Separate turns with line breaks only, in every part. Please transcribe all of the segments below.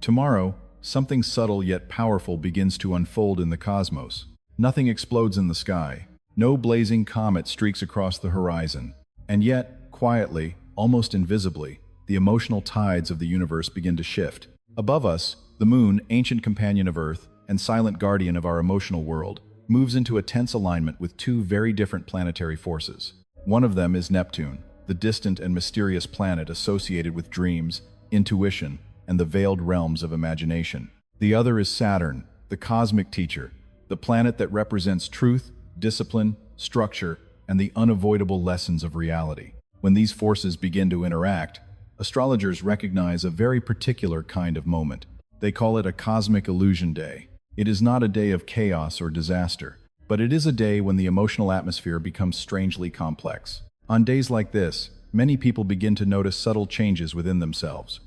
Tomorrow, something subtle yet powerful begins to unfold in the cosmos. Nothing explodes in the sky. No blazing comet streaks across the horizon. And yet, quietly, almost invisibly, the emotional tides of the universe begin to shift. Above us, the moon, ancient companion of Earth and silent guardian of our emotional world, moves into a tense alignment with two very different planetary forces. One of them is Neptune, the distant and mysterious planet associated with dreams, intuition, and the veiled realms of imagination. The other is Saturn, the cosmic teacher, the planet that represents truth, discipline, structure, and the unavoidable lessons of reality. When these forces begin to interact, astrologers recognize a very particular kind of moment. They call it a cosmic illusion day. It is not a day of chaos or disaster, but it is a day when the emotional atmosphere becomes strangely complex. On days like this, many people begin to notice subtle changes within themselves.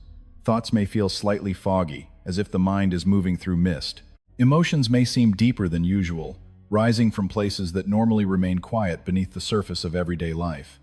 Thoughts may feel slightly foggy, as if the mind is moving through mist. Emotions may seem deeper than usual, rising from places that normally remain quiet beneath the surface of everyday life.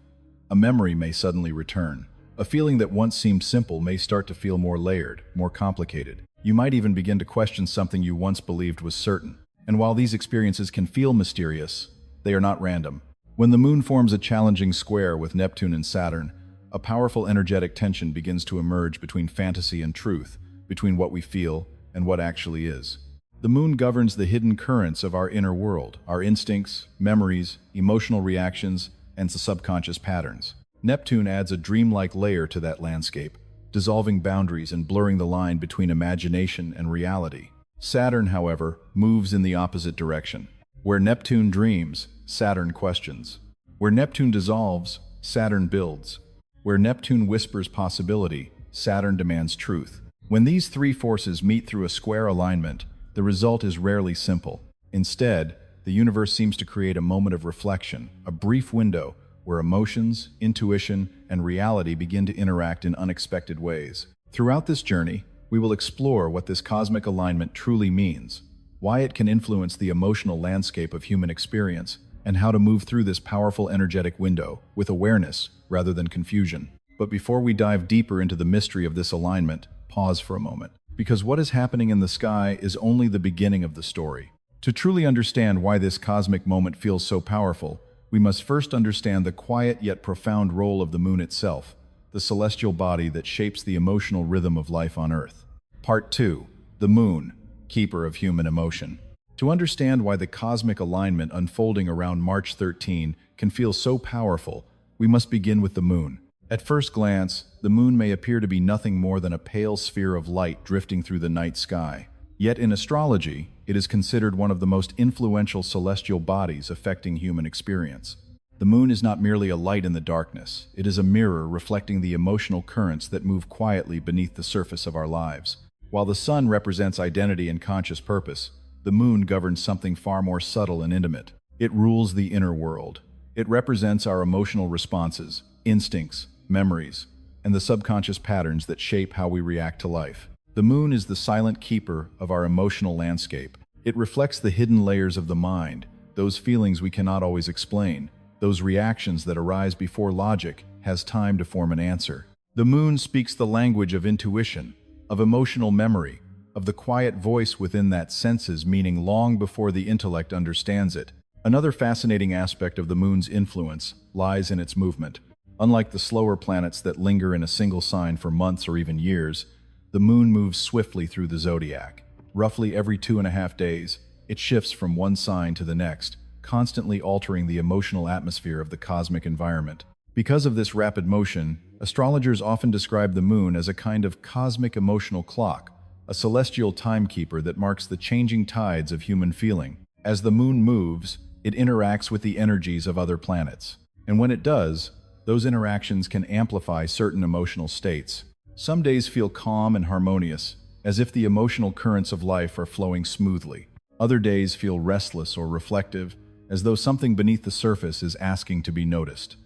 A memory may suddenly return. A feeling that once seemed simple may start to feel more layered, more complicated. You might even begin to question something you once believed was certain. And while these experiences can feel mysterious, they are not random. When the moon forms a challenging square with Neptune and Saturn, a powerful energetic tension begins to emerge between fantasy and truth, between what we feel and what actually is. The moon governs the hidden currents of our inner world, our instincts, memories, emotional reactions, and the subconscious patterns. Neptune adds a dreamlike layer to that landscape, dissolving boundaries and blurring the line between imagination and reality. Saturn, however, moves in the opposite direction. Where Neptune dreams, Saturn questions. Where Neptune dissolves, Saturn builds. Where Neptune whispers possibility, Saturn demands truth. When these three forces meet through a square alignment, the result is rarely simple. Instead, the universe seems to create a moment of reflection, a brief window where emotions, intuition, and reality begin to interact in unexpected ways. Throughout this journey, we will explore what this cosmic alignment truly means, why it can influence the emotional landscape of human experience, and how to move through this powerful energetic window with awareness rather than confusion. But before we dive deeper into the mystery of this alignment, pause for a moment, because what is happening in the sky is only the beginning of the story. To truly understand why this cosmic moment feels so powerful, we must first understand the quiet yet profound role of the moon itself, the celestial body that shapes the emotional rhythm of life on Earth. Part 2. The Moon, Keeper of Human Emotion. To understand why the cosmic alignment unfolding around March 13 can feel so powerful, we must begin with the moon. At first glance, the moon may appear to be nothing more than a pale sphere of light drifting through the night sky. Yet in astrology, it is considered one of the most influential celestial bodies affecting human experience. The moon is not merely a light in the darkness, it is a mirror reflecting the emotional currents that move quietly beneath the surface of our lives. While the sun represents identity and conscious purpose, the moon governs something far more subtle and intimate. It rules the inner world. It represents our emotional responses, instincts, memories, and the subconscious patterns that shape how we react to life. The moon is the silent keeper of our emotional landscape. It reflects the hidden layers of the mind, those feelings we cannot always explain, those reactions that arise before logic has time to form an answer. The moon speaks the language of intuition, of emotional memory, of the quiet voice within that senses meaning long before the intellect understands it. Another fascinating aspect of the moon's influence lies in its movement. Unlike the slower planets that linger in a single sign for months or even years, the moon moves swiftly through the zodiac. Roughly every 2.5 days, it shifts from one sign to the next, constantly altering the emotional atmosphere of the cosmic environment. Because of this rapid motion, astrologers often describe the moon as a kind of cosmic emotional clock, a celestial timekeeper that marks the changing tides of human feeling. As the moon moves, it interacts with the energies of other planets. And when it does, those interactions can amplify certain emotional states. Some days feel calm and harmonious, as if the emotional currents of life are flowing smoothly. Other days feel restless or reflective, as though something beneath the surface is asking to be noticed.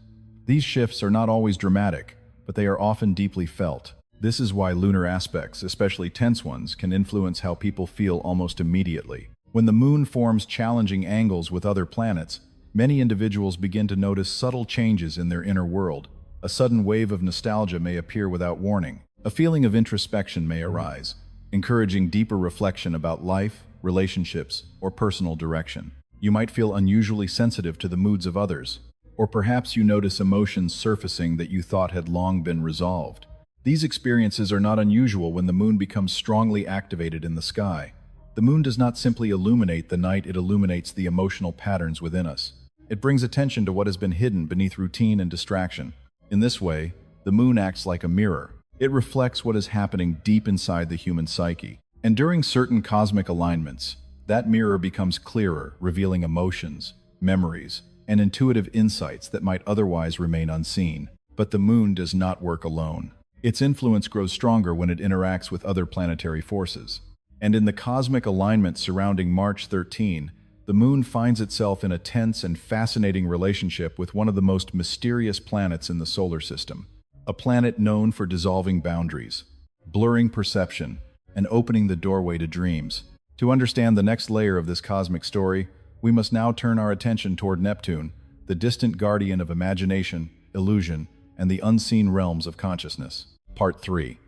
These shifts are not always dramatic, but they are often deeply felt. This is why lunar aspects, especially tense ones, can influence how people feel almost immediately. When the moon forms challenging angles with other planets, many individuals begin to notice subtle changes in their inner world. A sudden wave of nostalgia may appear without warning. A feeling of introspection may arise, encouraging deeper reflection about life, relationships, or personal direction. You might feel unusually sensitive to the moods of others, or perhaps you notice emotions surfacing that you thought had long been resolved. These experiences are not unusual when the moon becomes strongly activated in the sky. The moon does not simply illuminate the night, it illuminates the emotional patterns within us. It brings attention to what has been hidden beneath routine and distraction. In this way, the moon acts like a mirror. It reflects what is happening deep inside the human psyche. And during certain cosmic alignments, that mirror becomes clearer, revealing emotions, memories, and intuitive insights that might otherwise remain unseen. But the moon does not work alone. Its influence grows stronger when it interacts with other planetary forces. And in the cosmic alignment surrounding March 13, the moon finds itself in a tense and fascinating relationship with one of the most mysterious planets in the solar system. A planet known for dissolving boundaries, blurring perception, and opening the doorway to dreams. To understand the next layer of this cosmic story, we must now turn our attention toward Neptune, the distant guardian of imagination, illusion, and the unseen realms of consciousness. Part 3.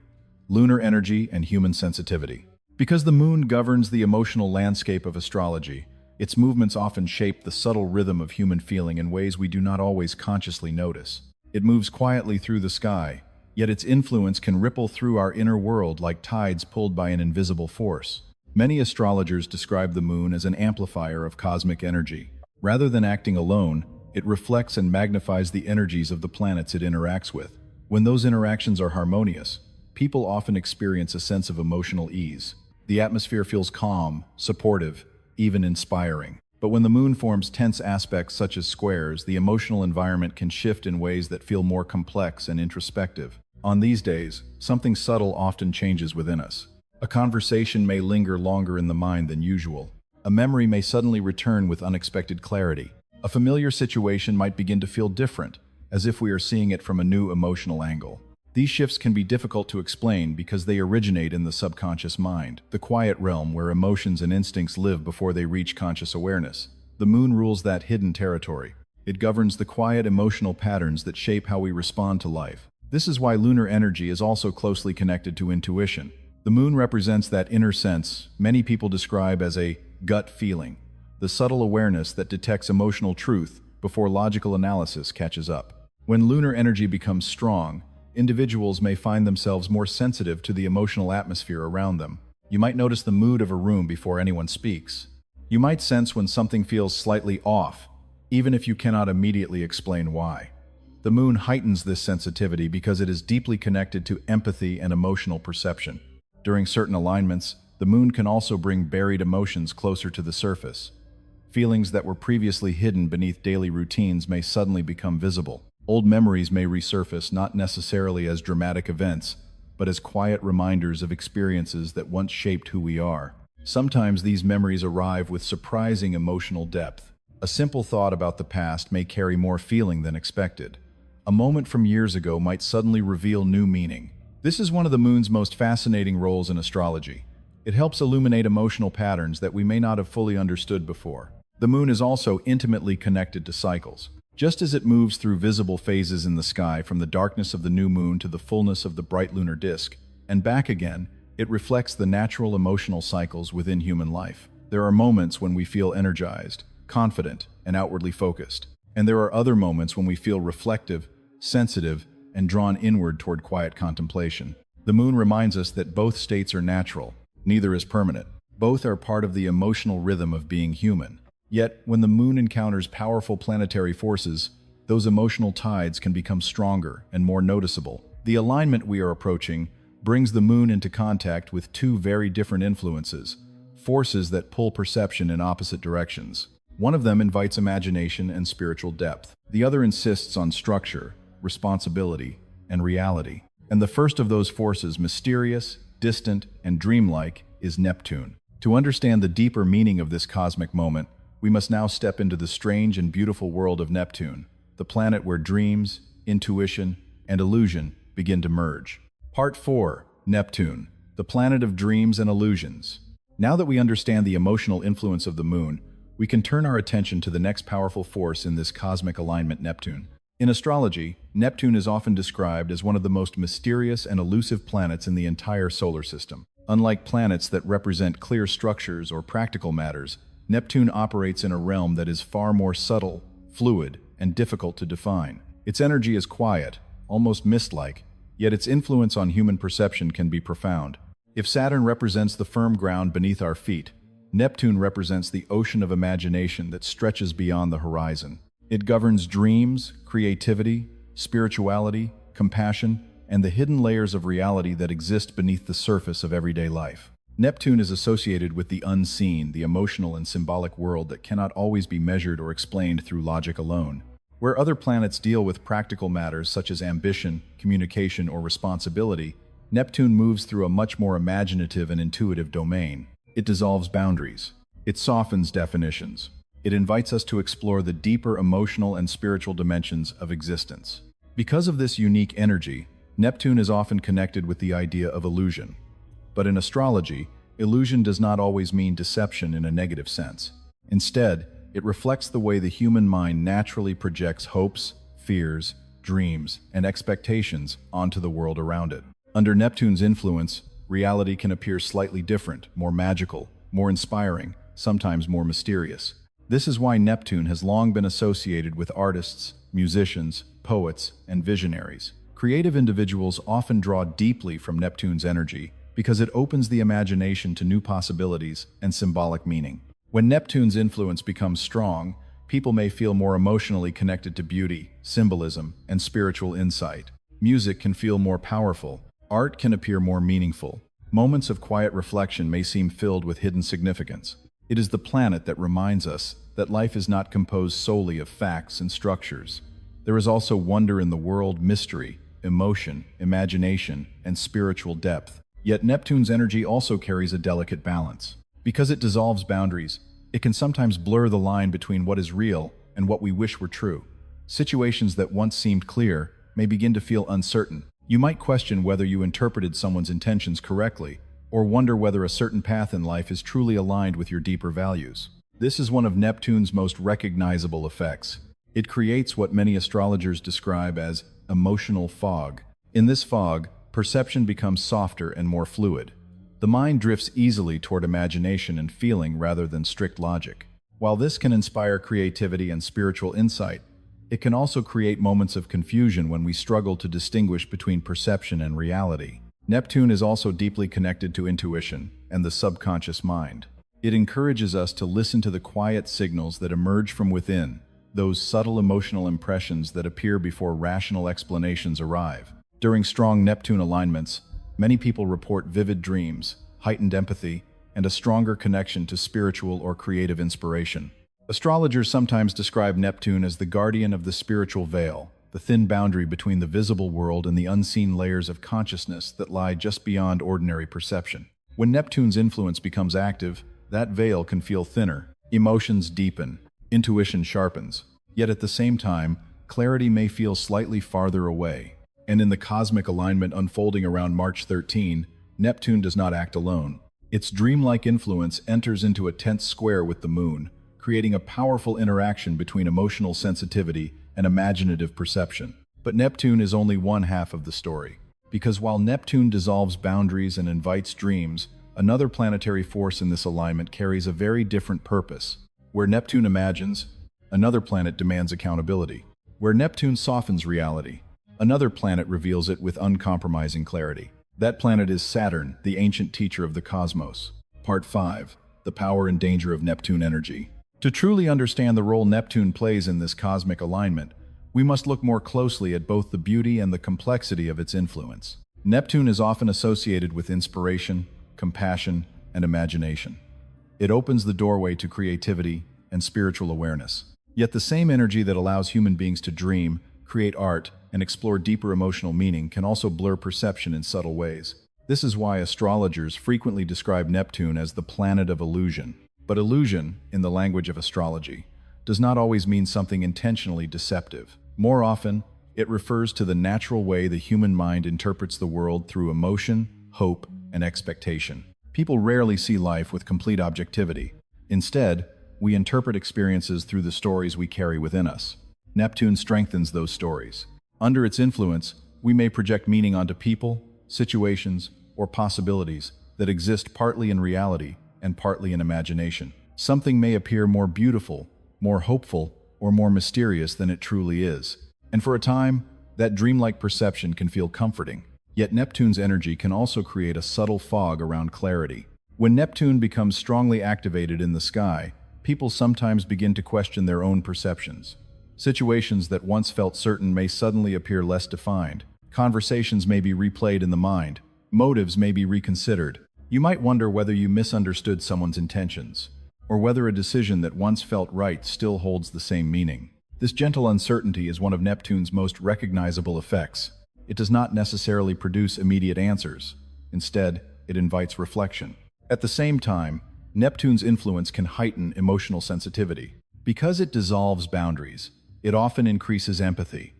Lunar Energy and Human Sensitivity. Because the moon governs the emotional landscape of astrology, its movements often shape the subtle rhythm of human feeling in ways we do not always consciously notice. It moves quietly through the sky, yet its influence can ripple through our inner world like tides pulled by an invisible force. Many astrologers describe the moon as an amplifier of cosmic energy. Rather than acting alone, it reflects and magnifies the energies of the planets it interacts with. When those interactions are harmonious, people often experience a sense of emotional ease. The atmosphere feels calm, supportive, even inspiring. But when the moon forms tense aspects such as squares, the emotional environment can shift in ways that feel more complex and introspective. On these days, something subtle often changes within us. A conversation may linger longer in the mind than usual. A memory may suddenly return with unexpected clarity. A familiar situation might begin to feel different, as if we are seeing it from a new emotional angle. These shifts can be difficult to explain because they originate in the subconscious mind, the quiet realm where emotions and instincts live before they reach conscious awareness. The moon rules that hidden territory. It governs the quiet emotional patterns that shape how we respond to life. This is why lunar energy is also closely connected to intuition. The moon represents that inner sense many people describe as a gut feeling, the subtle awareness that detects emotional truth before logical analysis catches up. When lunar energy becomes strong, individuals may find themselves more sensitive to the emotional atmosphere around them. You might notice the mood of a room before anyone speaks. You might sense when something feels slightly off, even if you cannot immediately explain why. The moon heightens this sensitivity because it is deeply connected to empathy and emotional perception. During certain alignments, the moon can also bring buried emotions closer to the surface. Feelings that were previously hidden beneath daily routines may suddenly become visible. Old memories may resurface not necessarily as dramatic events, but as quiet reminders of experiences that once shaped who we are. Sometimes these memories arrive with surprising emotional depth. A simple thought about the past may carry more feeling than expected. A moment from years ago might suddenly reveal new meaning. This is one of the moon's most fascinating roles in astrology. It helps illuminate emotional patterns that we may not have fully understood before. The moon is also intimately connected to cycles. Just as it moves through visible phases in the sky from the darkness of the new moon to the fullness of the bright lunar disk, and back again, it reflects the natural emotional cycles within human life. There are moments when we feel energized, confident, and outwardly focused. And there are other moments when we feel reflective, sensitive, and drawn inward toward quiet contemplation. The moon reminds us that both states are natural. Neither is permanent. Both are part of the emotional rhythm of being human. Yet, when the moon encounters powerful planetary forces, those emotional tides can become stronger and more noticeable. The alignment we are approaching brings the moon into contact with two very different influences, forces that pull perception in opposite directions. One of them invites imagination and spiritual depth. The other insists on structure, responsibility, and reality. And the first of those forces, mysterious, distant, and dreamlike, is Neptune. To understand the deeper meaning of this cosmic moment, we must now step into the strange and beautiful world of Neptune, the planet where dreams, intuition, and illusion begin to merge. Part 4. Neptune, the planet of dreams and illusions. Now that we understand the emotional influence of the moon, we can turn our attention to the next powerful force in this cosmic alignment, Neptune. In astrology, Neptune is often described as one of the most mysterious and elusive planets in the entire solar system. Unlike planets that represent clear structures or practical matters, Neptune operates in a realm that is far more subtle, fluid, and difficult to define. Its energy is quiet, almost mist-like, yet its influence on human perception can be profound. If Saturn represents the firm ground beneath our feet, Neptune represents the ocean of imagination that stretches beyond the horizon. It governs dreams, creativity, spirituality, compassion, and the hidden layers of reality that exist beneath the surface of everyday life. Neptune is associated with the unseen, the emotional and symbolic world that cannot always be measured or explained through logic alone. Where other planets deal with practical matters such as ambition, communication, or responsibility, Neptune moves through a much more imaginative and intuitive domain. It dissolves boundaries. It softens definitions. It invites us to explore the deeper emotional and spiritual dimensions of existence. Because of this unique energy, Neptune is often connected with the idea of illusion. But in astrology, illusion does not always mean deception in a negative sense. Instead, it reflects the way the human mind naturally projects hopes, fears, dreams, and expectations onto the world around it. Under Neptune's influence, reality can appear slightly different, more magical, more inspiring, sometimes more mysterious. This is why Neptune has long been associated with artists, musicians, poets, and visionaries. Creative individuals often draw deeply from Neptune's energy because it opens the imagination to new possibilities and symbolic meaning. When Neptune's influence becomes strong, people may feel more emotionally connected to beauty, symbolism, and spiritual insight. Music can feel more powerful. Art can appear more meaningful. Moments of quiet reflection may seem filled with hidden significance. It is the planet that reminds us that life is not composed solely of facts and structures. There is also wonder in the world, mystery, emotion, imagination, and spiritual depth. Yet Neptune's energy also carries a delicate balance. Because it dissolves boundaries, it can sometimes blur the line between what is real and what we wish were true. Situations that once seemed clear may begin to feel uncertain. You might question whether you interpreted someone's intentions correctly, or wonder whether a certain path in life is truly aligned with your deeper values. This is one of Neptune's most recognizable effects. It creates what many astrologers describe as emotional fog. In this fog, perception becomes softer and more fluid. The mind drifts easily toward imagination and feeling rather than strict logic. While this can inspire creativity and spiritual insight, it can also create moments of confusion when we struggle to distinguish between perception and reality. Neptune is also deeply connected to intuition and the subconscious mind. It encourages us to listen to the quiet signals that emerge from within, those subtle emotional impressions that appear before rational explanations arrive. During strong Neptune alignments, many people report vivid dreams, heightened empathy, and a stronger connection to spiritual or creative inspiration. Astrologers sometimes describe Neptune as the guardian of the spiritual veil, the thin boundary between the visible world and the unseen layers of consciousness that lie just beyond ordinary perception. When Neptune's influence becomes active, that veil can feel thinner, emotions deepen, intuition sharpens. Yet at the same time, clarity may feel slightly farther away. And in the cosmic alignment unfolding around March 13, Neptune does not act alone. Its dreamlike influence enters into a tense square with the moon, creating a powerful interaction between emotional sensitivity and imaginative perception. But Neptune is only one half of the story. Because while Neptune dissolves boundaries and invites dreams, another planetary force in this alignment carries a very different purpose. Where Neptune imagines, another planet demands accountability. Where Neptune softens reality, another planet reveals it with uncompromising clarity. That planet is Saturn, the ancient teacher of the cosmos. Part 5. The Power and Danger of Neptune Energy. To truly understand the role Neptune plays in this cosmic alignment, we must look more closely at both the beauty and the complexity of its influence. Neptune is often associated with inspiration, compassion, and imagination. It opens the doorway to creativity and spiritual awareness. Yet the same energy that allows human beings to dream, create art, and explore deeper emotional meaning can also blur perception in subtle ways. This is why astrologers frequently describe Neptune as the planet of illusion. But illusion, in the language of astrology, does not always mean something intentionally deceptive. More often, it refers to the natural way the human mind interprets the world through emotion, hope, and expectation. People rarely see life with complete objectivity. Instead, we interpret experiences through the stories we carry within us. Neptune strengthens those stories. Under its influence, we may project meaning onto people, situations, or possibilities that exist partly in reality and partly in imagination. Something may appear more beautiful, more hopeful, or more mysterious than it truly is. And for a time, that dreamlike perception can feel comforting. Yet Neptune's energy can also create a subtle fog around clarity. When Neptune becomes strongly activated in the sky, people sometimes begin to question their own perceptions. Situations that once felt certain may suddenly appear less defined. Conversations may be replayed in the mind. Motives may be reconsidered. You might wonder whether you misunderstood someone's intentions, or whether a decision that once felt right still holds the same meaning. This gentle uncertainty is one of Neptune's most recognizable effects. It does not necessarily produce immediate answers. Instead, it invites reflection. At the same time, Neptune's influence can heighten emotional sensitivity. Because it dissolves boundaries, it often increases empathy.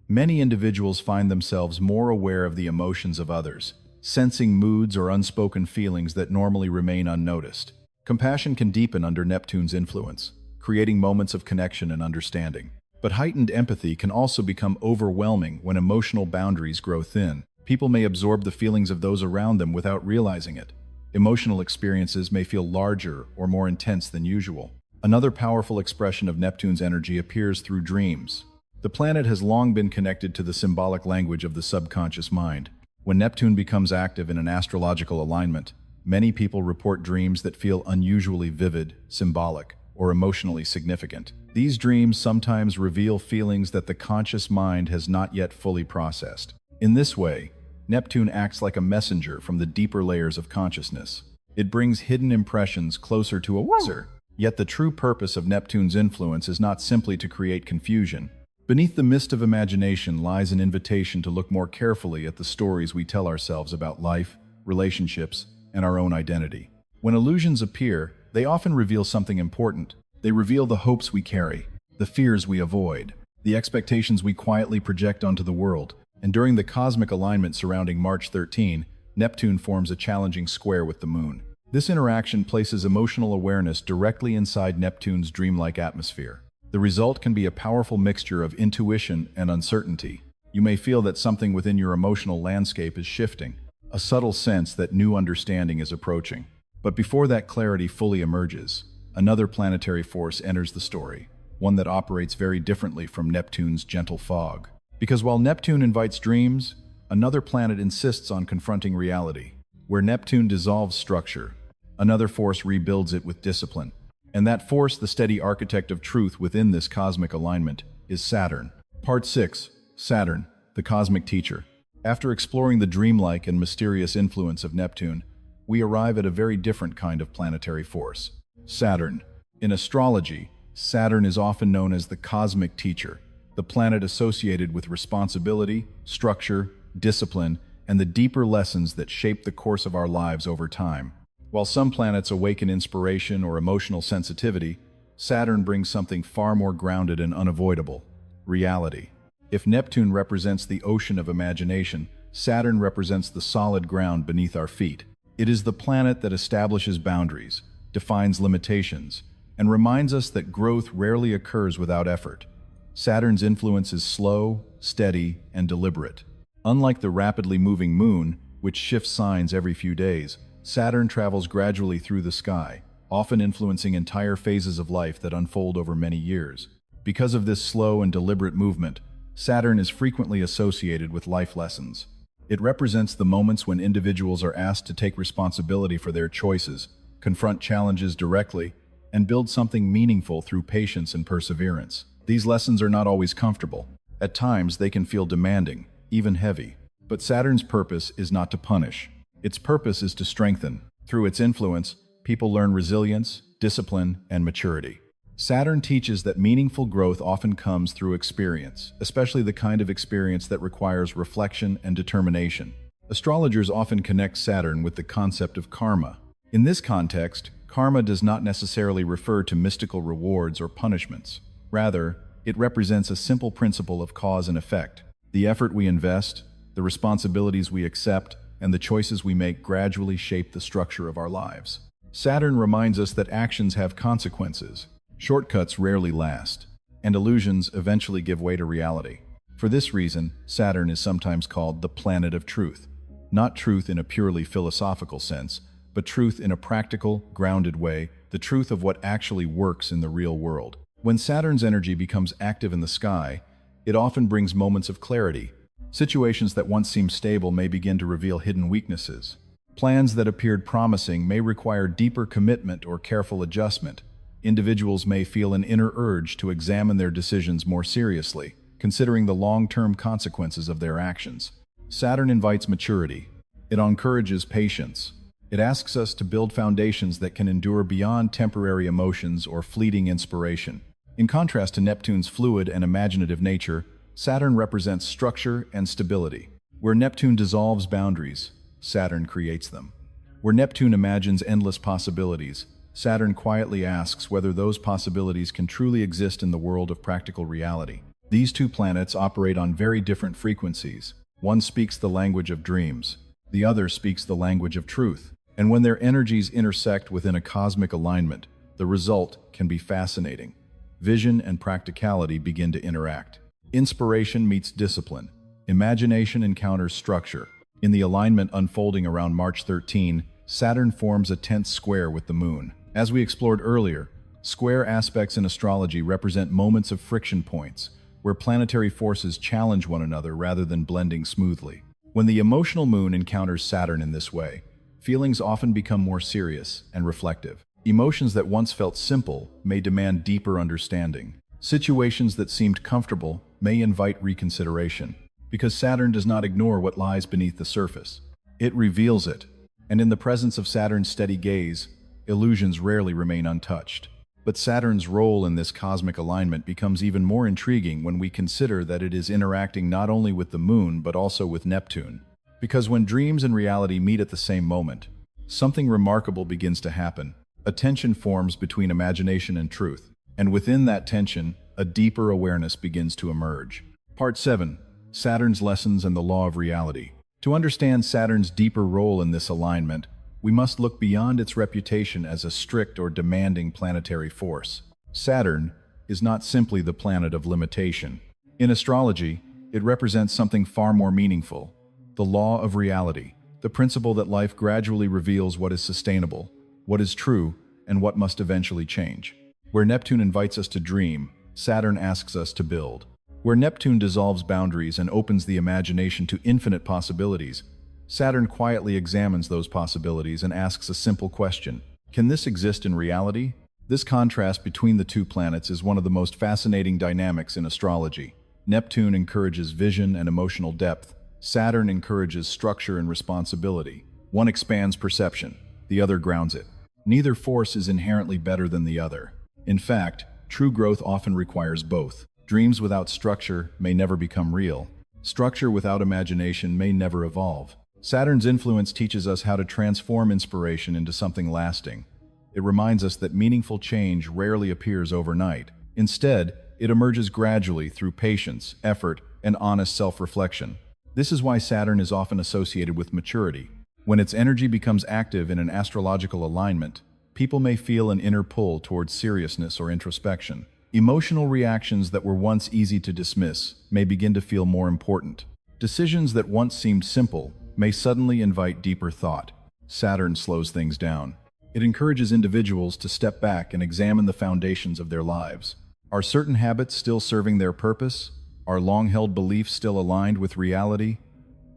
Many individuals find themselves more aware of the emotions of others, sensing moods or unspoken feelings that normally remain unnoticed. Compassion can deepen under Neptune's influence, creating moments of connection and understanding. But heightened empathy can also become overwhelming when emotional boundaries grow thin. People may absorb the feelings of those around them without realizing it. Emotional experiences may feel larger or more intense than usual. Another powerful expression of Neptune's energy appears through dreams. The planet has long been connected to the symbolic language of the subconscious mind. When Neptune becomes active in an astrological alignment, many people report dreams that feel unusually vivid, symbolic, or emotionally significant. These dreams sometimes reveal feelings that the conscious mind has not yet fully processed. In this way, Neptune acts like a messenger from the deeper layers of consciousness. It brings hidden impressions closer to a user. Yet the true purpose of Neptune's influence is not simply to create confusion. Beneath the mist of imagination lies an invitation to look more carefully at the stories we tell ourselves about life, relationships, and our own identity. When illusions appear, they often reveal something important. They reveal the hopes we carry, the fears we avoid, the expectations we quietly project onto the world. And during the cosmic alignment surrounding March 13, Neptune forms a challenging square with the Moon. This interaction places emotional awareness directly inside Neptune's dreamlike atmosphere. The result can be a powerful mixture of intuition and uncertainty. You may feel that something within your emotional landscape is shifting, a subtle sense that new understanding is approaching. But before that clarity fully emerges, another planetary force enters the story, one that operates very differently from Neptune's gentle fog. Because while Neptune invites dreams, another planet insists on confronting reality. Where Neptune dissolves structure, another force rebuilds it with discipline. And that force, the steady architect of truth within this cosmic alignment, is Saturn. Part 6. Saturn, the cosmic teacher. After exploring the dreamlike and mysterious influence of Neptune, we arrive at a very different kind of planetary force. Saturn. In astrology, Saturn is often known as the cosmic teacher, the planet associated with responsibility, structure, discipline, and the deeper lessons that shape the course of our lives over time. While some planets awaken inspiration or emotional sensitivity, Saturn brings something far more grounded and unavoidable: reality. If Neptune represents the ocean of imagination, Saturn represents the solid ground beneath our feet. It is the planet that establishes boundaries, defines limitations, and reminds us that growth rarely occurs without effort. Saturn's influence is slow, steady, and deliberate. Unlike the rapidly moving Moon, which shifts signs every few days, Saturn travels gradually through the sky, often influencing entire phases of life that unfold over many years. Because of this slow and deliberate movement, Saturn is frequently associated with life lessons. It represents the moments when individuals are asked to take responsibility for their choices, confront challenges directly, and build something meaningful through patience and perseverance. These lessons are not always comfortable. At times, they can feel demanding, even heavy. But Saturn's purpose is not to punish. Its purpose is to strengthen. Through its influence, people learn resilience, discipline, and maturity. Saturn teaches that meaningful growth often comes through experience, especially the kind of experience that requires reflection and determination. Astrologers often connect Saturn with the concept of karma. In this context, karma does not necessarily refer to mystical rewards or punishments. Rather, it represents a simple principle of cause and effect. The effort we invest, the responsibilities we accept, and the choices we make gradually shape the structure of our lives. Saturn reminds us that actions have consequences. Shortcuts rarely last, and illusions eventually give way to reality. For this reason, Saturn is sometimes called the planet of truth. Not truth in a purely philosophical sense, but truth in a practical, grounded way, the truth of what actually works in the real world. When Saturn's energy becomes active in the sky, it often brings moments of clarity. Situations that once seemed stable may begin to reveal hidden weaknesses. Plans that appeared promising may require deeper commitment or careful adjustment. Individuals may feel an inner urge to examine their decisions more seriously, considering the long-term consequences of their actions. Saturn invites maturity. It encourages patience. It asks us to build foundations that can endure beyond temporary emotions or fleeting inspiration. In contrast to Neptune's fluid and imaginative nature, Saturn represents structure and stability. Where Neptune dissolves boundaries, Saturn creates them. Where Neptune imagines endless possibilities, Saturn quietly asks whether those possibilities can truly exist in the world of practical reality. These two planets operate on very different frequencies. One speaks the language of dreams. The other speaks the language of truth. And when their energies intersect within a cosmic alignment, the result can be fascinating. Vision and practicality begin to interact. Inspiration meets discipline. Imagination encounters structure. In the alignment unfolding around March 13, Saturn forms a tense square with the Moon. As we explored earlier, square aspects in astrology represent moments of friction points, where planetary forces challenge one another rather than blending smoothly. When the emotional Moon encounters Saturn in this way, feelings often become more serious and reflective. Emotions that once felt simple may demand deeper understanding. Situations that seemed comfortable may invite reconsideration, because Saturn does not ignore what lies beneath the surface. It reveals it, and in the presence of Saturn's steady gaze, illusions rarely remain untouched. But Saturn's role in this cosmic alignment becomes even more intriguing when we consider that it is interacting not only with the Moon but also with Neptune. Because when dreams and reality meet at the same moment, something remarkable begins to happen. A tension forms between imagination and truth, and within that tension, a deeper awareness begins to emerge. Part 7. Saturn's Lessons and the Law of Reality. To understand Saturn's deeper role in this alignment, we must look beyond its reputation as a strict or demanding planetary force. Saturn is not simply the planet of limitation. In astrology, it represents something far more meaningful: the law of reality, the principle that life gradually reveals what is sustainable, what is true, and what must eventually change. Where Neptune invites us to dream, Saturn asks us to build. Where Neptune dissolves boundaries and opens the imagination to infinite possibilities, Saturn quietly examines those possibilities and asks a simple question: can this exist in reality? This contrast between the two planets is one of the most fascinating dynamics in astrology. Neptune encourages vision and emotional depth. Saturn encourages structure and responsibility. One expands perception, the other grounds it. Neither force is inherently better than the other. In fact, true growth often requires both. Dreams without structure may never become real. Structure without imagination may never evolve. Saturn's influence teaches us how to transform inspiration into something lasting. It reminds us that meaningful change rarely appears overnight. Instead, it emerges gradually through patience, effort, and honest self-reflection. This is why Saturn is often associated with maturity. When its energy becomes active in an astrological alignment, people may feel an inner pull towards seriousness or introspection. Emotional reactions that were once easy to dismiss may begin to feel more important. Decisions that once seemed simple may suddenly invite deeper thought. Saturn slows things down. It encourages individuals to step back and examine the foundations of their lives. Are certain habits still serving their purpose? Are long-held beliefs still aligned with reality?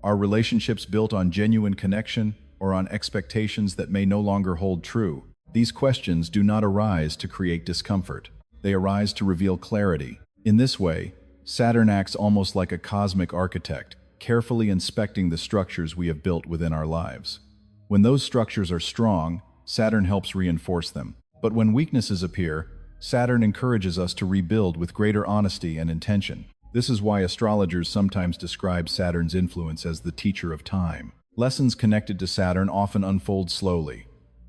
Are relationships built on genuine connection or on expectations that may no longer hold true? These questions do not arise to create discomfort. They arise to reveal clarity. In this way, Saturn acts almost like a cosmic architect, carefully inspecting the structures we have built within our lives. When those structures are strong, Saturn helps reinforce them. But when weaknesses appear, Saturn encourages us to rebuild with greater honesty and intention. This is why astrologers sometimes describe Saturn's influence as the teacher of time. Lessons connected to Saturn often unfold slowly.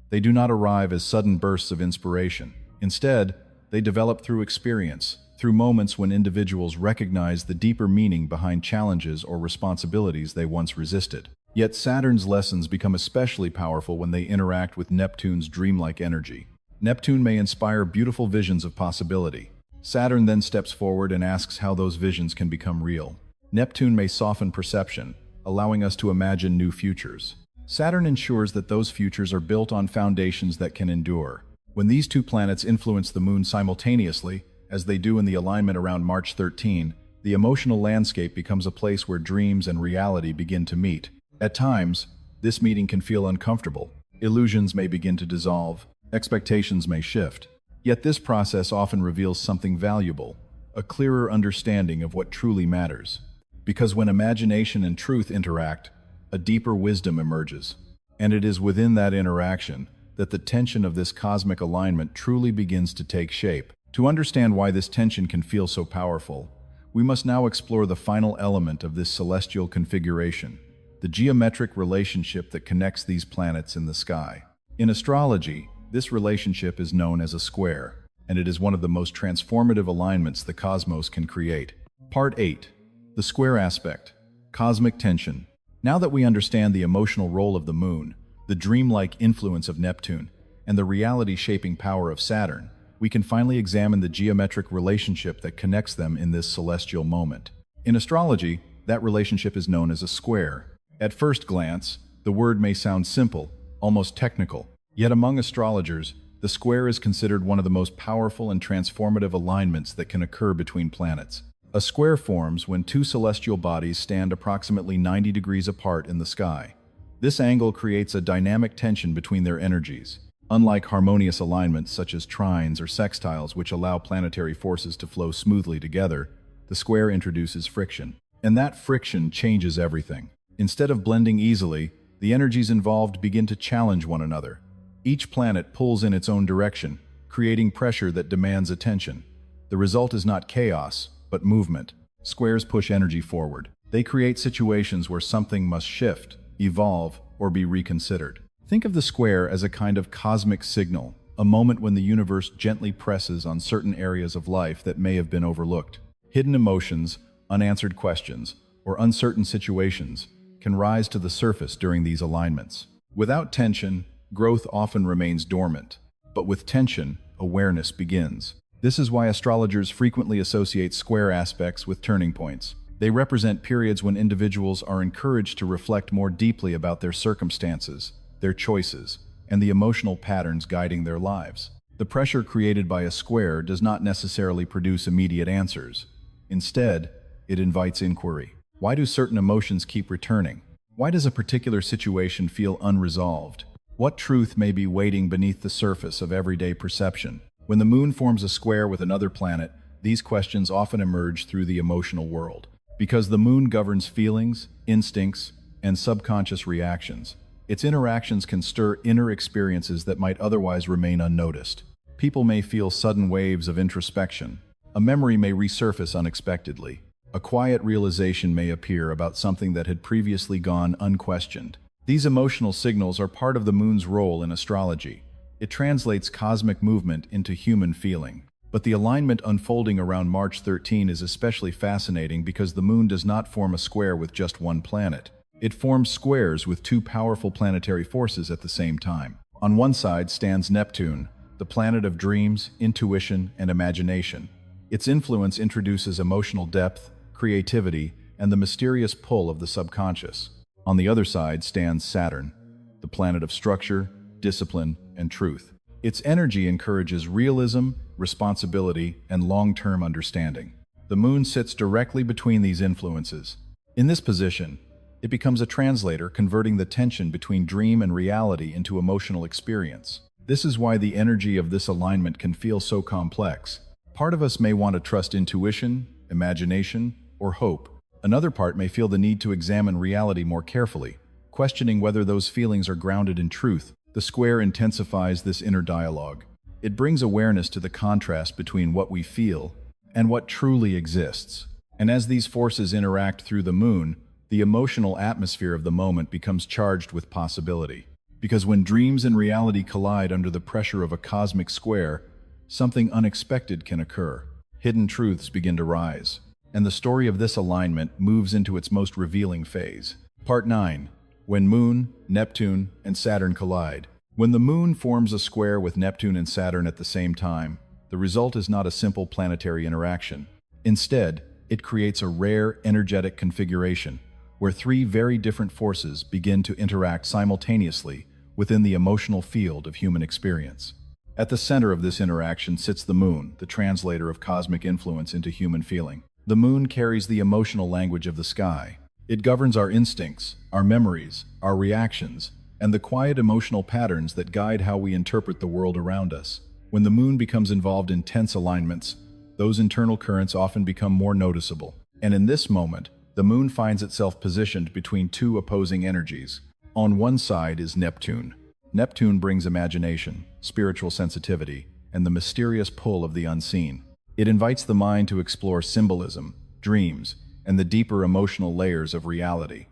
They do not arrive as sudden bursts of inspiration. Instead, they develop through experience, through moments when individuals recognize the deeper meaning behind challenges or responsibilities they once resisted. Yet Saturn's lessons become especially powerful when they interact with Neptune's dreamlike energy. Neptune may inspire beautiful visions of possibility. Saturn then steps forward and asks how those visions can become real. Neptune may soften perception, allowing us to imagine new futures. Saturn ensures that those futures are built on foundations that can endure. When these two planets influence the Moon simultaneously, as they do in the alignment around March 13, the emotional landscape becomes a place where dreams and reality begin to meet. At times, this meeting can feel uncomfortable. Illusions may begin to dissolve, expectations may shift. Yet this process often reveals something valuable, a clearer understanding of what truly matters. Because when imagination and truth interact, a deeper wisdom emerges. And it is within that interaction that the tension of this cosmic alignment truly begins to take shape. To understand why this tension can feel so powerful, we must now explore the final element of this celestial configuration, the geometric relationship that connects these planets in the sky. In astrology, this relationship is known as a square, and it is one of the most transformative alignments the cosmos can create. Part 8. The square aspect. Cosmic tension. Now that we understand the emotional role of the Moon, the dreamlike influence of Neptune, and the reality-shaping power of Saturn, we can finally examine the geometric relationship that connects them in this celestial moment. In astrology, that relationship is known as a square. At first glance, the word may sound simple, almost technical. Yet among astrologers, the square is considered one of the most powerful and transformative alignments that can occur between planets. A square forms when two celestial bodies stand approximately 90 degrees apart in the sky. This angle creates a dynamic tension between their energies. Unlike harmonious alignments such as trines or sextiles, which allow planetary forces to flow smoothly together, the square introduces friction. And that friction changes everything. Instead of blending easily, the energies involved begin to challenge one another. Each planet pulls in its own direction, creating pressure that demands attention. The result is not chaos, but movement. Squares push energy forward. They create situations where something must shift, evolve, or be reconsidered. Think of the square as a kind of cosmic signal, a moment when the universe gently presses on certain areas of life that may have been overlooked. Hidden emotions, unanswered questions, or uncertain situations can rise to the surface during these alignments. Without tension, growth often remains dormant, but with tension, awareness begins. This is why astrologers frequently associate square aspects with turning points. They represent periods when individuals are encouraged to reflect more deeply about their circumstances, their choices, and the emotional patterns guiding their lives. The pressure created by a square does not necessarily produce immediate answers. Instead, it invites inquiry. Why do certain emotions keep returning? Why does a particular situation feel unresolved? What truth may be waiting beneath the surface of everyday perception? When the Moon forms a square with another planet, these questions often emerge through the emotional world. Because the Moon governs feelings, instincts, and subconscious reactions, its interactions can stir inner experiences that might otherwise remain unnoticed. People may feel sudden waves of introspection. A memory may resurface unexpectedly. A quiet realization may appear about something that had previously gone unquestioned. These emotional signals are part of the Moon's role in astrology. It translates cosmic movement into human feeling. But the alignment unfolding around March 13 is especially fascinating because the Moon does not form a square with just one planet. It forms squares with two powerful planetary forces at the same time. On one side stands Neptune, the planet of dreams, intuition, and imagination. Its influence introduces emotional depth, creativity, and the mysterious pull of the subconscious. On the other side stands Saturn, the planet of structure, discipline, and truth. Its energy encourages realism, responsibility, and long-term understanding. The Moon sits directly between these influences. In this position, it becomes a translator, converting the tension between dream and reality into emotional experience. This is why the energy of this alignment can feel so complex. Part of us may want to trust intuition, imagination, or hope. Another part may feel the need to examine reality more carefully, questioning whether those feelings are grounded in truth. The square intensifies this inner dialogue. It brings awareness to the contrast between what we feel and what truly exists. And as these forces interact through the Moon, the emotional atmosphere of the moment becomes charged with possibility. Because when dreams and reality collide under the pressure of a cosmic square, something unexpected can occur. Hidden truths begin to rise, and the story of this alignment moves into its most revealing phase. Part 9. When Moon, Neptune, and Saturn collide. When the Moon forms a square with Neptune and Saturn at the same time, the result is not a simple planetary interaction. Instead, it creates a rare, energetic configuration, where three very different forces begin to interact simultaneously within the emotional field of human experience. At the center of this interaction sits the moon, the translator of cosmic influence into human feeling. The moon carries the emotional language of the sky. It governs our instincts, our memories, our reactions, and the quiet emotional patterns that guide how we interpret the world around us. When the moon becomes involved in tense alignments, those internal currents often become more noticeable. And in this moment, the moon finds itself positioned between two opposing energies. On one side is Neptune. Neptune brings imagination, spiritual sensitivity, and the mysterious pull of the unseen. It invites the mind to explore symbolism, dreams, and the deeper emotional layers of reality.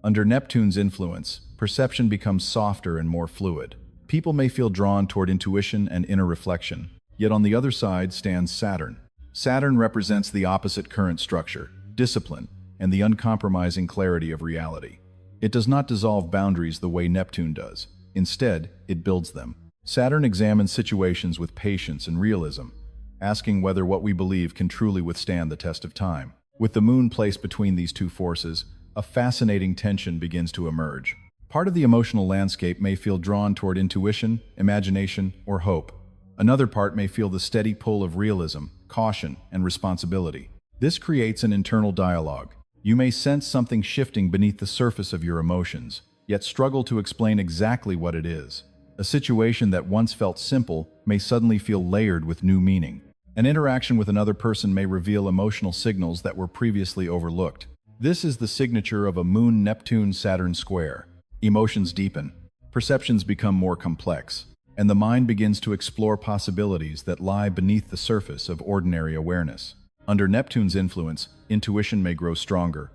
Under Neptune's influence, perception becomes softer and more fluid. People may feel drawn toward intuition and inner reflection, yet on the other side stands Saturn. Saturn represents the opposite current structure, discipline, and the uncompromising clarity of reality. It does not dissolve boundaries the way Neptune does. Instead, it builds them. Saturn examines situations with patience and realism, asking whether what we believe can truly withstand the test of time. With the moon placed between these two forces, a fascinating tension begins to emerge. Part of the emotional landscape may feel drawn toward intuition, imagination, or hope. Another part may feel the steady pull of realism, caution, and responsibility. This creates an internal dialogue. You may sense something shifting beneath the surface of your emotions, yet struggle to explain exactly what it is. A situation that once felt simple may suddenly feel layered with new meaning. An interaction with another person may reveal emotional signals that were previously overlooked. This is the signature of a Moon-Neptune-Saturn square. Emotions deepen, perceptions become more complex, and the mind begins to explore possibilities that lie beneath the surface of ordinary awareness. Under Neptune's influence, intuition may grow stronger.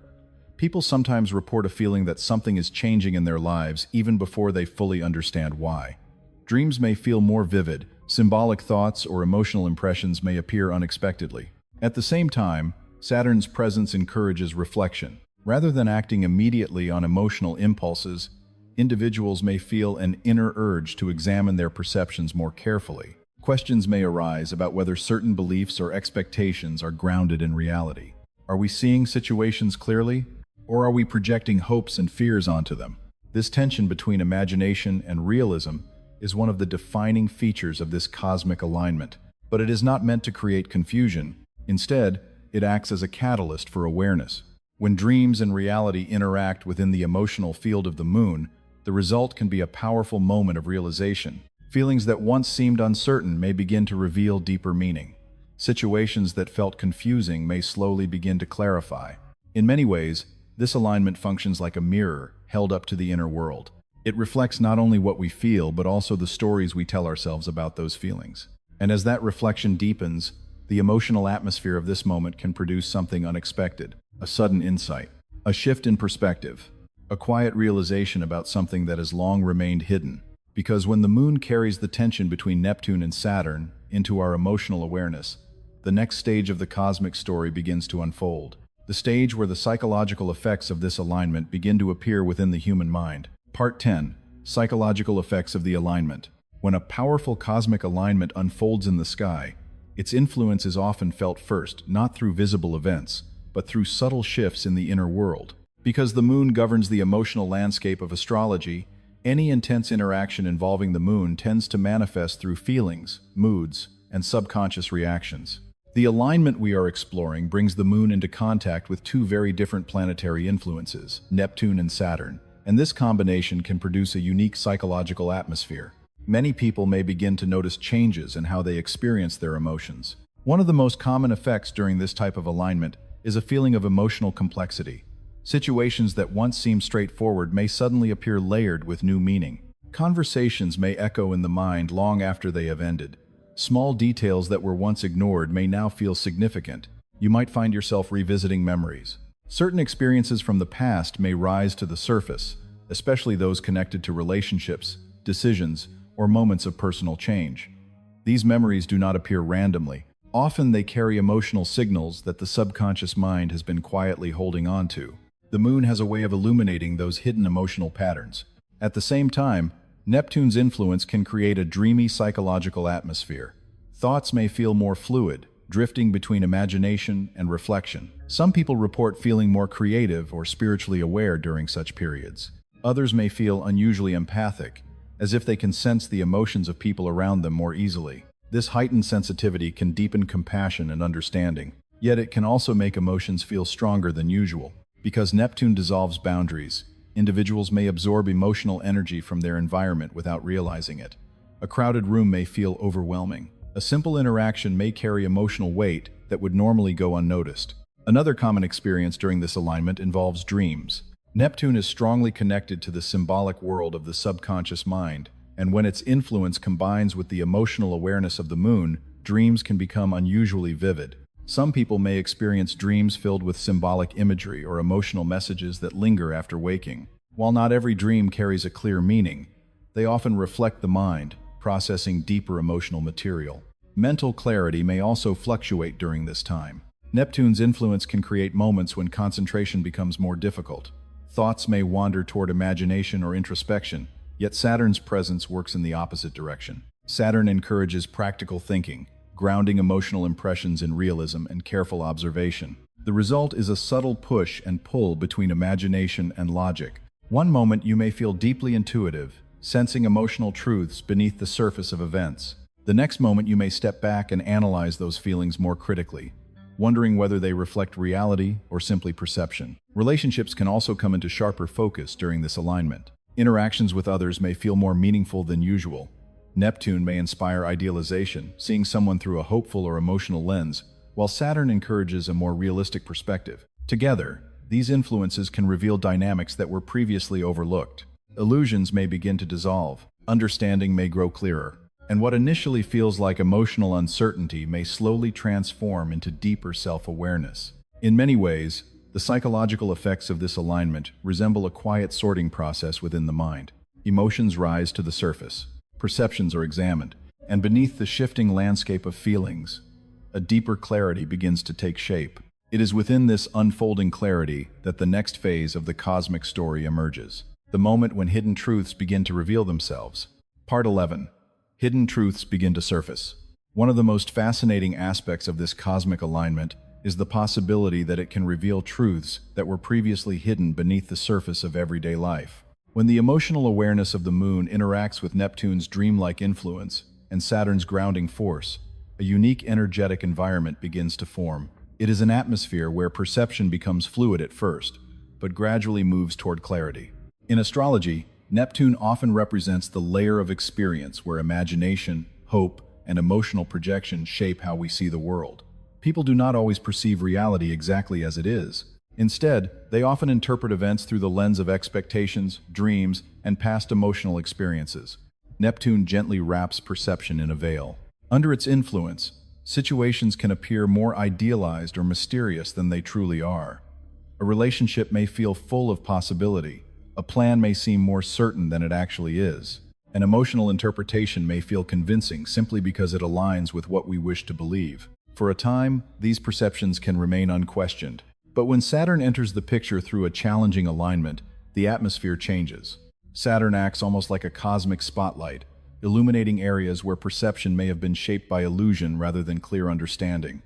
People sometimes report a feeling that something is changing in their lives even before they fully understand why. Dreams may feel more vivid, symbolic thoughts or emotional impressions may appear unexpectedly. At the same time, Saturn's presence encourages reflection. Rather than acting immediately on emotional impulses, individuals may feel an inner urge to examine their perceptions more carefully. Questions may arise about whether certain beliefs or expectations are grounded in reality. Are we seeing situations clearly, or are we projecting hopes and fears onto them? This tension between imagination and realism is one of the defining features of this cosmic alignment, but it is not meant to create confusion. Instead, it acts as a catalyst for awareness. When dreams and reality interact within the emotional field of the moon, the result can be a powerful moment of realization. Feelings that once seemed uncertain may begin to reveal deeper meaning. Situations that felt confusing may slowly begin to clarify. In many ways, this alignment functions like a mirror held up to the inner world. It reflects not only what we feel, but also the stories we tell ourselves about those feelings. And as that reflection deepens, the emotional atmosphere of this moment can produce something unexpected. A sudden insight, a shift in perspective, a quiet realization about something that has long remained hidden. Because when the moon carries the tension between Neptune and Saturn into our emotional awareness, the next stage of the cosmic story begins to unfold. The stage where the psychological effects of this alignment begin to appear within the human mind. Part 10. Psychological effects of the alignment. When a powerful cosmic alignment unfolds in the sky, its influence is often felt first, not through visible events, but through subtle shifts in the inner world. Because the moon governs the emotional landscape of astrology, any intense interaction involving the moon tends to manifest through feelings, moods, and subconscious reactions. The alignment we are exploring brings the moon into contact with two very different planetary influences, Neptune and Saturn, and this combination can produce a unique psychological atmosphere. Many people may begin to notice changes in how they experience their emotions. One of the most common effects during this type of alignment is a feeling of emotional complexity. Situations that once seemed straightforward may suddenly appear layered with new meaning. Conversations may echo in the mind long after they have ended. Small details that were once ignored may now feel significant. You might find yourself revisiting memories. Certain experiences from the past may rise to the surface, especially those connected to relationships, decisions, or moments of personal change. These memories do not appear randomly. Often they carry emotional signals that the subconscious mind has been quietly holding on to. The moon has a way of illuminating those hidden emotional patterns. At the same time, Neptune's influence can create a dreamy psychological atmosphere. Thoughts may feel more fluid, drifting between imagination and reflection. Some people report feeling more creative or spiritually aware during such periods. Others may feel unusually empathic, as if they can sense the emotions of people around them more easily. This heightened sensitivity can deepen compassion and understanding, yet it can also make emotions feel stronger than usual. Because Neptune dissolves boundaries, individuals may absorb emotional energy from their environment without realizing it. A crowded room may feel overwhelming. A simple interaction may carry emotional weight that would normally go unnoticed. Another common experience during this alignment involves dreams. Neptune is strongly connected to the symbolic world of the subconscious mind, and when its influence combines with the emotional awareness of the moon, dreams can become unusually vivid. Some people may experience dreams filled with symbolic imagery or emotional messages that linger after waking. While not every dream carries a clear meaning, they often reflect the mind, processing deeper emotional material. Mental clarity may also fluctuate during this time. Neptune's influence can create moments when concentration becomes more difficult. Thoughts may wander toward imagination or introspection, yet Saturn's presence works in the opposite direction. Saturn encourages practical thinking, grounding emotional impressions in realism and careful observation. The result is a subtle push and pull between imagination and logic. One moment you may feel deeply intuitive, sensing emotional truths beneath the surface of events. The next moment you may step back and analyze those feelings more critically, wondering whether they reflect reality or simply perception. Relationships can also come into sharper focus during this alignment. Interactions with others may feel more meaningful than usual. Neptune may inspire idealization, seeing someone through a hopeful or emotional lens, while Saturn encourages a more realistic perspective. Together, these influences can reveal dynamics that were previously overlooked. Illusions may begin to dissolve, understanding may grow clearer, and what initially feels like emotional uncertainty may slowly transform into deeper self-awareness. In many ways, the psychological effects of this alignment resemble a quiet sorting process within the mind. Emotions rise to the surface, perceptions are examined, and beneath the shifting landscape of feelings, a deeper clarity begins to take shape. It is within this unfolding clarity that the next phase of the cosmic story emerges. The moment when hidden truths begin to reveal themselves. Part 11. Hidden truths begin to surface. One of the most fascinating aspects of this cosmic alignment is the possibility that it can reveal truths that were previously hidden beneath the surface of everyday life. When the emotional awareness of the moon interacts with Neptune's dreamlike influence and Saturn's grounding force, a unique energetic environment begins to form. It is an atmosphere where perception becomes fluid at first, but gradually moves toward clarity. In astrology, Neptune often represents the layer of experience where imagination, hope, and emotional projection shape how we see the world. People do not always perceive reality exactly as it is. Instead, they often interpret events through the lens of expectations, dreams, and past emotional experiences. Neptune gently wraps perception in a veil. Under its influence, situations can appear more idealized or mysterious than they truly are. A relationship may feel full of possibility. A plan may seem more certain than it actually is. An emotional interpretation may feel convincing simply because it aligns with what we wish to believe. For a time, these perceptions can remain unquestioned. But when Saturn enters the picture through a challenging alignment, the atmosphere changes. Saturn acts almost like a cosmic spotlight, illuminating areas where perception may have been shaped by illusion rather than clear understanding.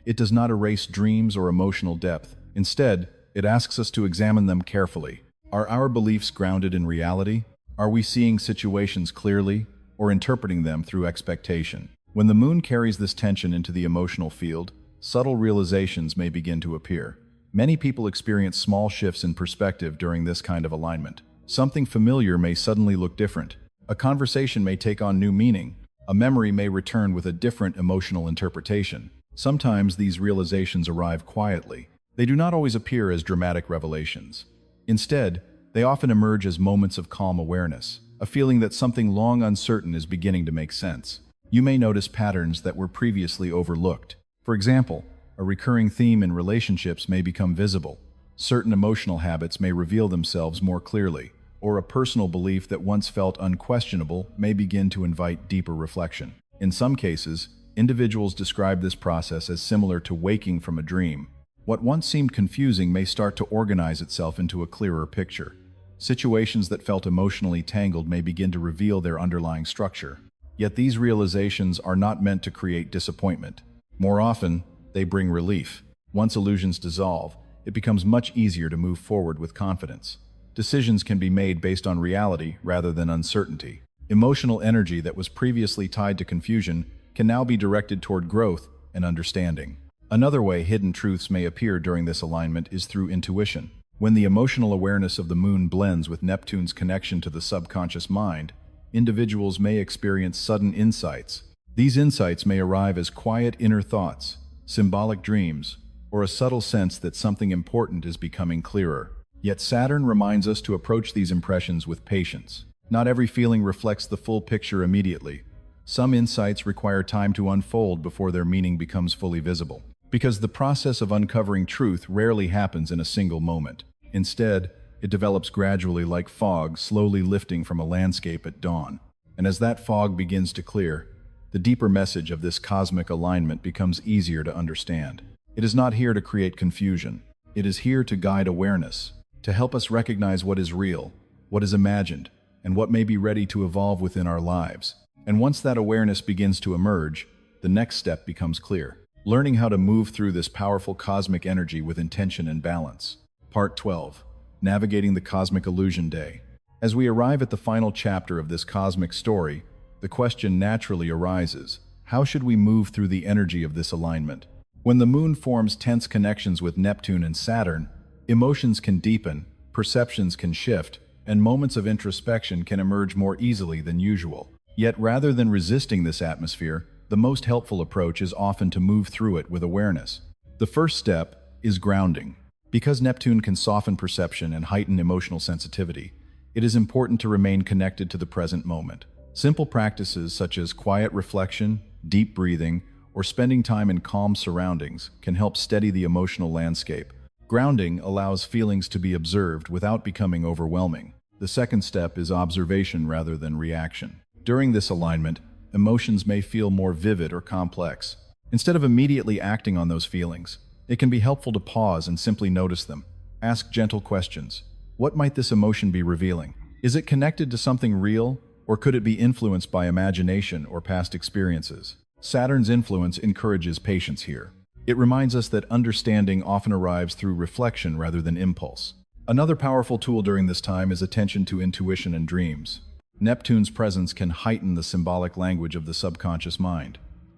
It does not erase dreams or emotional depth. Instead, it asks us to examine them carefully. Are our beliefs grounded in reality? Are we seeing situations clearly or interpreting them through expectation? When the moon carries this tension into the emotional field, subtle realizations may begin to appear. Many people experience small shifts in perspective during this kind of alignment. Something familiar may suddenly look different. A conversation may take on new meaning. A memory may return with a different emotional interpretation. Sometimes these realizations arrive quietly. They do not always appear as dramatic revelations. Instead, they often emerge as moments of calm awareness, a feeling that something long uncertain is beginning to make sense. You may notice patterns that were previously overlooked. For example, a recurring theme in relationships may become visible. Certain emotional habits may reveal themselves more clearly, or a personal belief that once felt unquestionable may begin to invite deeper reflection. In some cases, individuals describe this process as similar to waking from a dream. What once seemed confusing may start to organize itself into a clearer picture. Situations that felt emotionally tangled may begin to reveal their underlying structure. Yet these realizations are not meant to create disappointment. More often, they bring relief. Once illusions dissolve, it becomes much easier to move forward with confidence. Decisions can be made based on reality rather than uncertainty. Emotional energy that was previously tied to confusion can now be directed toward growth and understanding. Another way hidden truths may appear during this alignment is through intuition. When the emotional awareness of the moon blends with Neptune's connection to the subconscious mind, individuals may experience sudden insights. These insights may arrive as quiet inner thoughts, symbolic dreams, or a subtle sense that something important is becoming clearer. Yet Saturn reminds us to approach these impressions with patience. Not every feeling reflects the full picture immediately. Some insights require time to unfold before their meaning becomes fully visible, because the process of uncovering truth rarely happens in a single moment. Instead, it develops gradually like fog slowly lifting from a landscape at dawn. And as that fog begins to clear, the deeper message of this cosmic alignment becomes easier to understand. It is not here to create confusion. It is here to guide awareness, to help us recognize what is real, what is imagined, and what may be ready to evolve within our lives. And once that awareness begins to emerge, the next step becomes clear. Learning how to move through this powerful cosmic energy with intention and balance. Part 12. Navigating the Cosmic Illusion Day. As we arrive at the final chapter of this cosmic story, the question naturally arises: how should we move through the energy of this alignment? When the moon forms tense connections with Neptune and Saturn, emotions can deepen, perceptions can shift, and moments of introspection can emerge more easily than usual. Yet rather than resisting this atmosphere, the most helpful approach is often to move through it with awareness. The first step is grounding. Because Neptune can soften perception and heighten emotional sensitivity, it is important to remain connected to the present moment. Simple practices such as quiet reflection, deep breathing, or spending time in calm surroundings can help steady the emotional landscape. Grounding allows feelings to be observed without becoming overwhelming. The second step is observation rather than reaction. During this alignment, emotions may feel more vivid or complex. Instead of immediately acting on those feelings, it can be helpful to pause and simply notice them. Ask gentle questions. What might this emotion be revealing? Is it connected to something real, or could it be influenced by imagination or past experiences? Saturn's influence encourages patience here. It reminds us that understanding often arrives through reflection rather than impulse. Another powerful tool during this time is attention to intuition and dreams. Neptune's presence can heighten the symbolic language of the subconscious mind.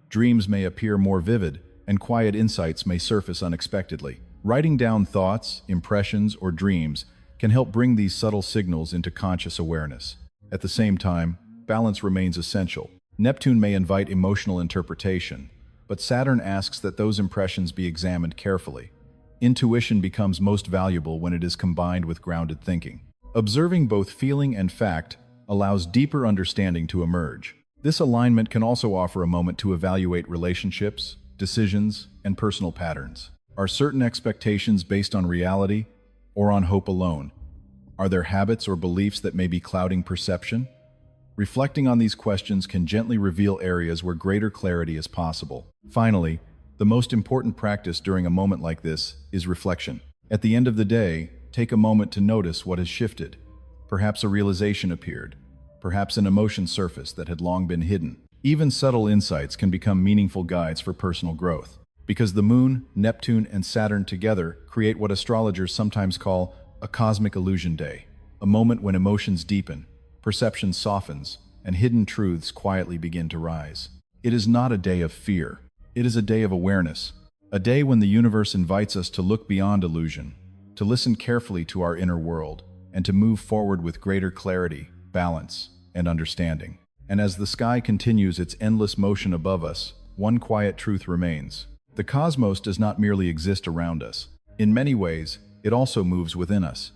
Dreams may appear more vivid, and quiet insights may surface unexpectedly. Writing down thoughts, impressions, or dreams can help bring these subtle signals into conscious awareness. At the same time, balance remains essential. Neptune may invite emotional interpretation, but Saturn asks that those impressions be examined carefully. Intuition becomes most valuable when it is combined with grounded thinking. Observing both feeling and fact allows deeper understanding to emerge. This alignment can also offer a moment to evaluate relationships, decisions, and personal patterns. Are certain expectations based on reality or on hope alone? Are there habits or beliefs that may be clouding perception? Reflecting on these questions can gently reveal areas where greater clarity is possible. Finally, the most important practice during a moment like this is reflection. At the end of the day, take a moment to notice what has shifted. Perhaps a realization appeared. Perhaps an emotion surfaced that had long been hidden. Even subtle insights can become meaningful guides for personal growth. Because the moon, Neptune, and Saturn together create what astrologers sometimes call a cosmic illusion day, a moment when emotions deepen, perception softens, and hidden truths quietly begin to rise. It is not a day of fear. It is a day of awareness, a day when the universe invites us to look beyond illusion, to listen carefully to our inner world, and to move forward with greater clarity, balance, and understanding. And as the sky continues its endless motion above us, one quiet truth remains. The cosmos does not merely exist around us. In many ways, it also moves within us.